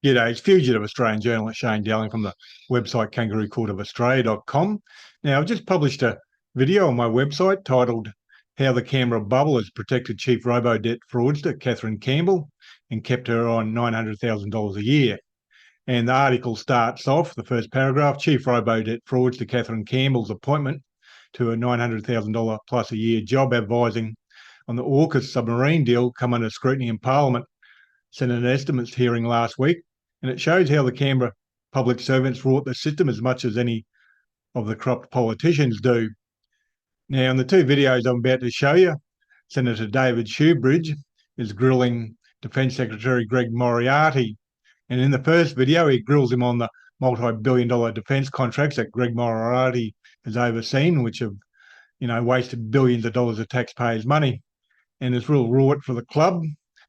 G'day, it's fugitive Australian journalist Shane Dowling from the website kangaroocourtofaustralia.com. Now, I've just published a video on my website titled How the Canberra Bubble has protected Chief Robodebt fraudster Kathryn Campbell and kept her on $900,000 a year. And the article starts off, the first paragraph, Chief Robodebt fraudster Kathryn Campbell's appointment to a $900,000 plus a year job advising on the AUKUS submarine deal come under scrutiny in Parliament. Senate estimates hearing last week, and it shows how the Canberra public servants rot the system as much as any of the corrupt politicians do. Now, in the two videos I'm about to show you, Senator David Shoebridge is grilling Defence Secretary Greg Moriarty. And in the first video, he grills him on the multi-billion-dollar defence contracts that Greg Moriarty has overseen, which have, wasted billions of dollars of taxpayers' money. And it's real rort for the club.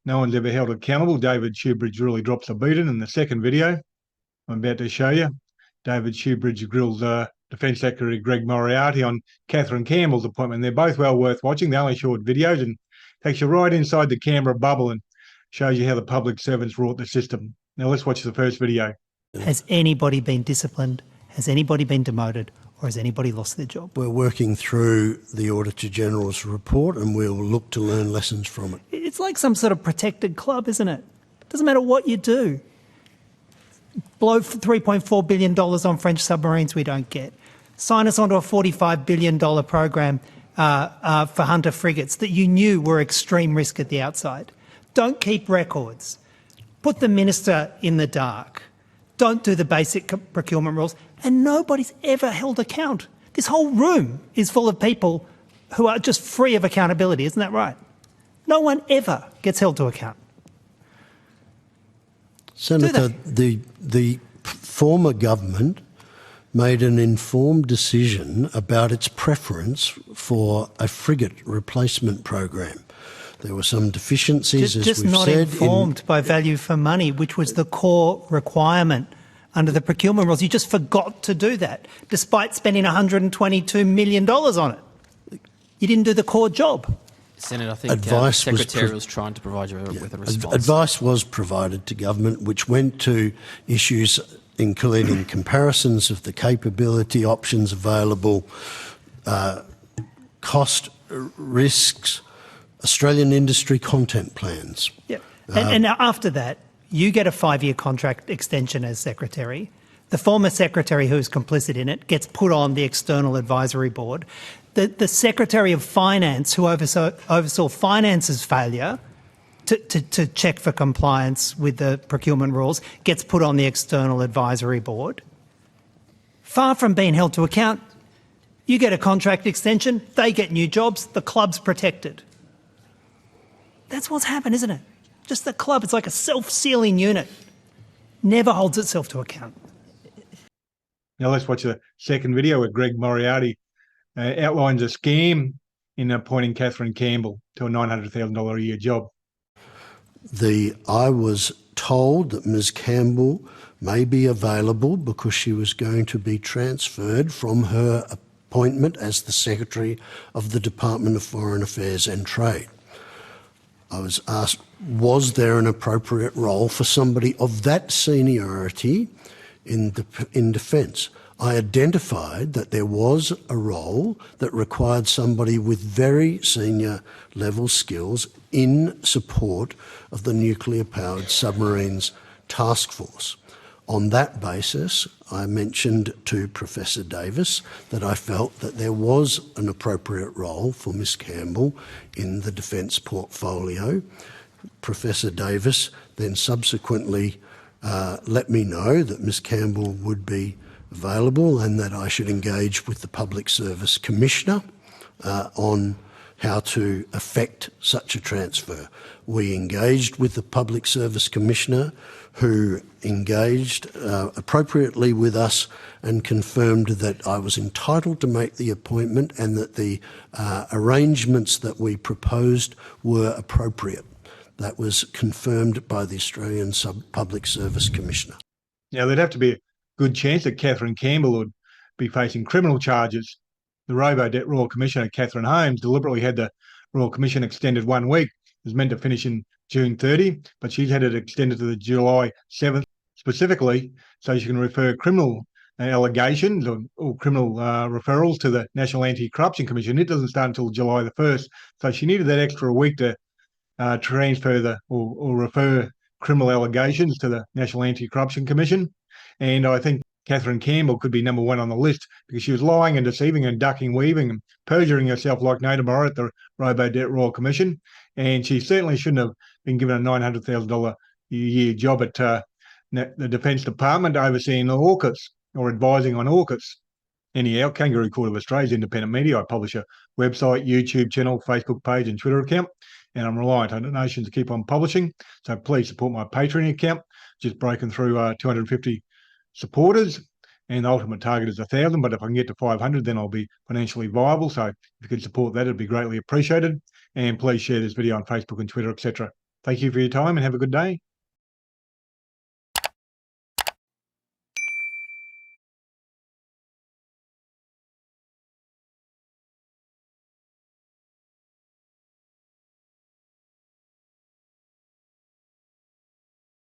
No one's ever held accountable. David Shoebridge really drops a beating. In the second video I'm about to show you, David Shoebridge grills Defence Secretary Greg Moriarty on Kathryn Campbell's appointment. They're both well worth watching. They're only short videos and takes you right inside the Canberra bubble and shows you how the public servants rot the system. Now let's watch the first video. Has anybody been disciplined? Has anybody been demoted? Or has anybody lost their job? We're working through the Auditor General's report and we'll look to learn lessons from it. It's like some sort of protected club, isn't it? Doesn't matter what you do. Blow $3.4 billion on French submarines we don't get. Sign us onto a $45 billion program for Hunter frigates that you knew were extreme risk at the outside. Don't keep records. Put the minister in the dark. Don't do the basic procurement rules. And nobody's ever held account. This whole room is full of people who are just free of accountability, isn't that right? No one ever gets held to account. Senator, the former government made an informed decision about its preference for a frigate replacement program. There were some deficiencies, as we've said. Just not informed by value for money, which was the core requirement under the procurement rules. You just forgot to do that, despite spending $122 million on it. You didn't do the core job. Senator, I think the Secretary was trying to provide you with a response. Advice was provided to government, which went to issues including comparisons of the capability options available, cost risks, Australian industry content plans. Yep. And after that, you get a 5-year contract extension as Secretary. The former Secretary who's complicit in it gets put on the External Advisory Board. The Secretary of Finance, who oversaw Finance's failure to check for compliance with the procurement rules, gets put on the External Advisory Board. Far from being held to account, you get a contract extension, they get new jobs, the club's protected. That's what's happened, isn't it? Just the club, it's like a self-sealing unit. Never holds itself to account. Now let's watch the second video where Greg Moriarty outlines a scam in appointing Kathryn Campbell to a $900,000 a year job. I was told that Ms Campbell may be available because she was going to be transferred from her appointment as the Secretary of the Department of Foreign Affairs and Trade. I was asked, was there an appropriate role for somebody of that seniority in defence? I identified that there was a role that required somebody with very senior level skills in support of the nuclear-powered submarines task force. On that basis, I mentioned to Professor Davis that I felt that there was an appropriate role for Ms Campbell in the defence portfolio. Professor Davis then subsequently let me know that Ms Campbell would be available and that I should engage with the Public Service Commissioner on how to effect such a transfer. We engaged with the Public Service Commissioner, who engaged appropriately with us and confirmed that I was entitled to make the appointment and that the arrangements that we proposed were appropriate. That was confirmed by the Australian Public Service Commissioner. Now, there'd have to be a good chance that Kathryn Campbell would be facing criminal charges. The Robodebt Royal Commissioner, Catherine Holmes, deliberately had the Royal Commission extended 1 week. It was meant to finish in June 30, but she's had it extended to the July 7th specifically so she can refer criminal allegations or criminal referrals to the National Anti-Corruption Commission. It doesn't start until July the 1st. So she needed that extra week to transfer or refer criminal allegations to the National Anti-Corruption Commission. And I think Kathryn Campbell could be number one on the list because she was lying and deceiving and ducking, weaving and perjuring herself like no tomorrow at the Robodebt Royal Commission. And she certainly shouldn't have been given a $900,000 a year job at the Defence Department overseeing the AUKUS or advising on AUKUS. Anyhow, Kangaroo Court of Australia's independent media. I publish a website, YouTube channel, Facebook page and Twitter account, and I'm reliant on donations to keep on publishing. So please support my Patreon account, just breaking through 250 supporters, and the ultimate target is 1,000, but if I can get to 500, then I'll be financially viable. So if you could support that, it'd be greatly appreciated. And please share this video on Facebook and Twitter, etc. Thank you for your time and have a good day.